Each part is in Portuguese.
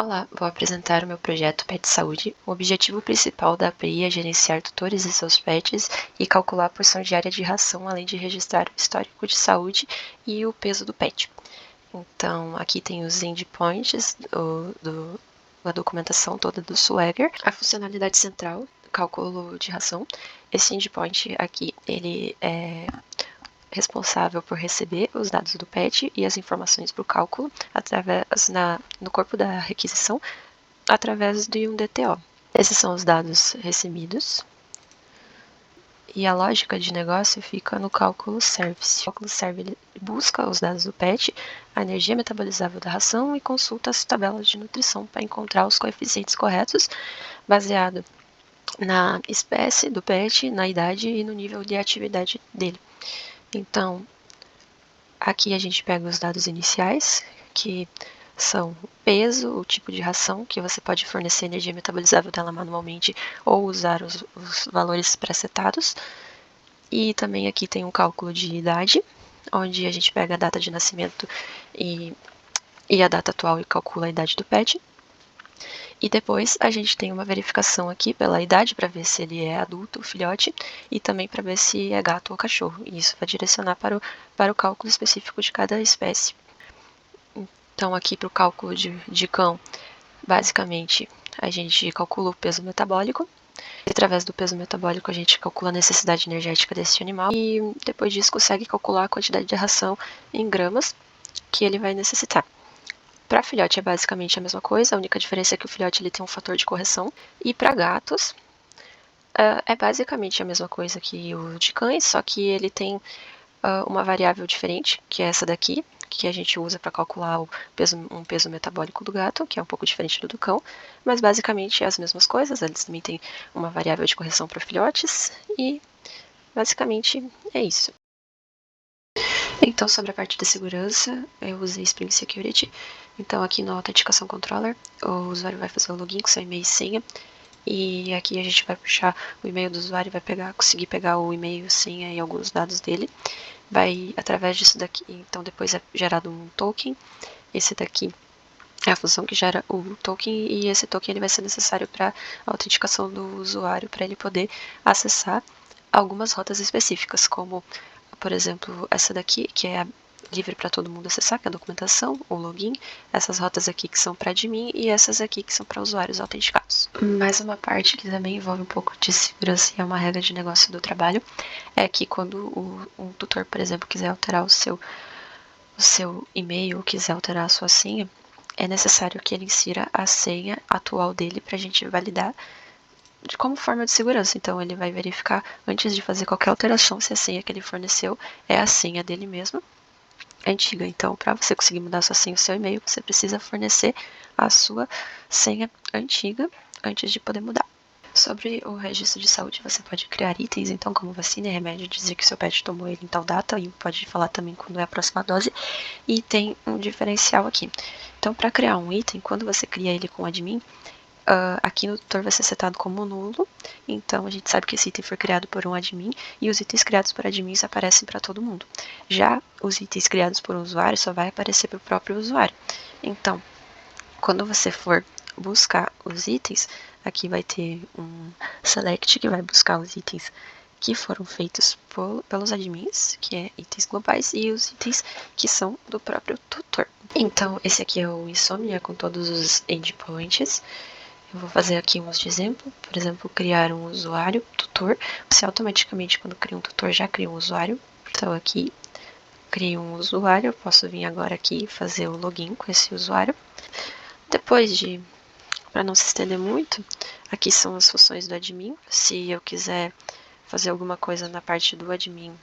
Olá, vou apresentar o meu projeto Pet Saúde. O objetivo principal da API é gerenciar tutores e seus pets e calcular a porção diária de ração, além de registrar o histórico de saúde e o peso do pet. Então, aqui tem os endpoints da documentação toda do Swagger, a funcionalidade central, cálculo de ração. Esse endpoint aqui, ele é responsável por receber os dados do pet e as informações para o cálculo no corpo da requisição através de um DTO. Esses são os dados recebidos e a lógica de negócio fica no cálculo service. O cálculo serve ele busca os dados do pet, a energia metabolizável da ração e consulta as tabelas de nutrição para encontrar os coeficientes corretos, baseado na espécie do pet, na idade e no nível de atividade dele. Então, aqui a gente pega os dados iniciais, que são o peso, o tipo de ração, que você pode fornecer energia metabolizável dela manualmente ou usar os valores pré-setados. E também aqui tem um cálculo de idade, onde a gente pega a data de nascimento e a data atual e calcula a idade do pet. E depois a gente tem uma verificação aqui pela idade para ver se ele é adulto ou filhote e também para ver se é gato ou cachorro. E isso vai direcionar para o cálculo específico de cada espécie. Então aqui para o cálculo de cão, basicamente a gente calcula o peso metabólico. E através do peso metabólico a gente calcula a necessidade energética desse animal e depois disso consegue calcular a quantidade de ração em gramas que ele vai necessitar. Para filhote é basicamente a mesma coisa, a única diferença é que o filhote ele tem um fator de correção. E para gatos é basicamente a mesma coisa que o de cães, só que ele tem uma variável diferente, que é essa daqui, que a gente usa para calcular um peso metabólico do gato, que é um pouco diferente do cão, mas basicamente é as mesmas coisas. Eles também têm uma variável de correção para filhotes e basicamente é isso. Então, sobre a parte da segurança, eu usei Spring Security. Então, aqui no Autenticação Controller, o usuário vai fazer o login com seu e-mail e senha. E aqui a gente vai puxar o e-mail do usuário, vai conseguir pegar o e-mail, senha e alguns dados dele. Vai, através disso daqui, então depois é gerado um token. Esse daqui é a função que gera o token e esse token ele vai ser necessário para a autenticação do usuário, para ele poder acessar algumas rotas específicas, como por exemplo, essa daqui, que é livre para todo mundo acessar, que é a documentação, o login, essas rotas aqui que são para admin e essas aqui que são para usuários autenticados. Mais uma parte que também envolve um pouco de segurança e é uma regra de negócio do trabalho, é que quando um tutor, por exemplo, quiser alterar o seu e-mail ou quiser alterar a sua senha, é necessário que ele insira a senha atual dele para a gente validar como forma de segurança. Então ele vai verificar antes de fazer qualquer alteração se a senha que ele forneceu é a senha dele mesmo, antiga. Então, para você conseguir mudar sua senha e o seu e-mail, você precisa fornecer a sua senha antiga antes de poder mudar. Sobre o registro de saúde, você pode criar itens, então, como vacina e remédio, dizer que seu pet tomou ele em tal data, e pode falar também quando é a próxima dose, e tem um diferencial aqui. Então, para criar um item, quando você cria ele com admin, aqui no tutor vai ser setado como nulo, então a gente sabe que esse item foi criado por um admin e os itens criados por admins aparecem para todo mundo. Já os itens criados por um usuário só vai aparecer para o próprio usuário. Então, quando você for buscar os itens, aqui vai ter um select que vai buscar os itens que foram feitos pelos admins, que é itens globais, e os itens que são do próprio tutor. Então, esse aqui é o Insomnia com todos os endpoints. Eu vou fazer aqui uns de exemplo. Por exemplo, criar um usuário, tutor. Você automaticamente, quando cria um tutor, já cria um usuário. Então, aqui, crio um usuário. Eu posso vir agora aqui e fazer o login com esse usuário. Depois para não se estender muito, aqui são as funções do admin. Se eu quiser fazer alguma coisa na parte do admin,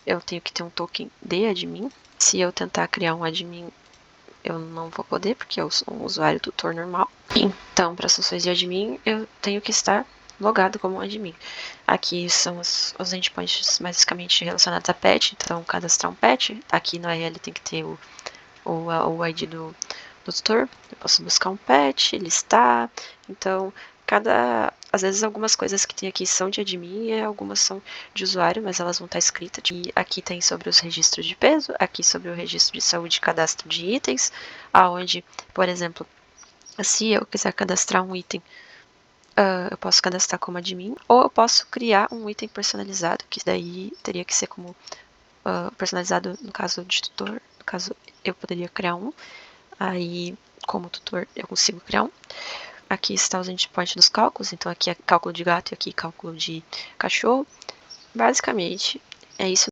eu tenho que ter um token de admin. Se eu tentar criar um admin, eu não vou poder, porque eu sou um usuário tutor normal. Então, para as funções de admin, eu tenho que estar logado como admin. Aqui são os endpoints basicamente relacionados a pet, então cadastrar um pet. Aqui na EL tem que ter o ID do tutor. Eu posso buscar um pet, listar. Então, às vezes algumas coisas que tem aqui são de admin e algumas são de usuário, mas elas vão estar escritas. E aqui tem sobre os registros de peso, aqui sobre o registro de saúde e cadastro de itens, aonde, por exemplo, Se eu quiser cadastrar um item, eu posso cadastrar como admin, ou eu posso criar um item personalizado, que daí teria que ser como personalizado no caso de tutor. No caso, eu poderia criar um. Aí, como tutor, eu consigo criar um. Aqui está os endpoints dos cálculos. Então, aqui é cálculo de gato e aqui cálculo de cachorro. Basicamente, é isso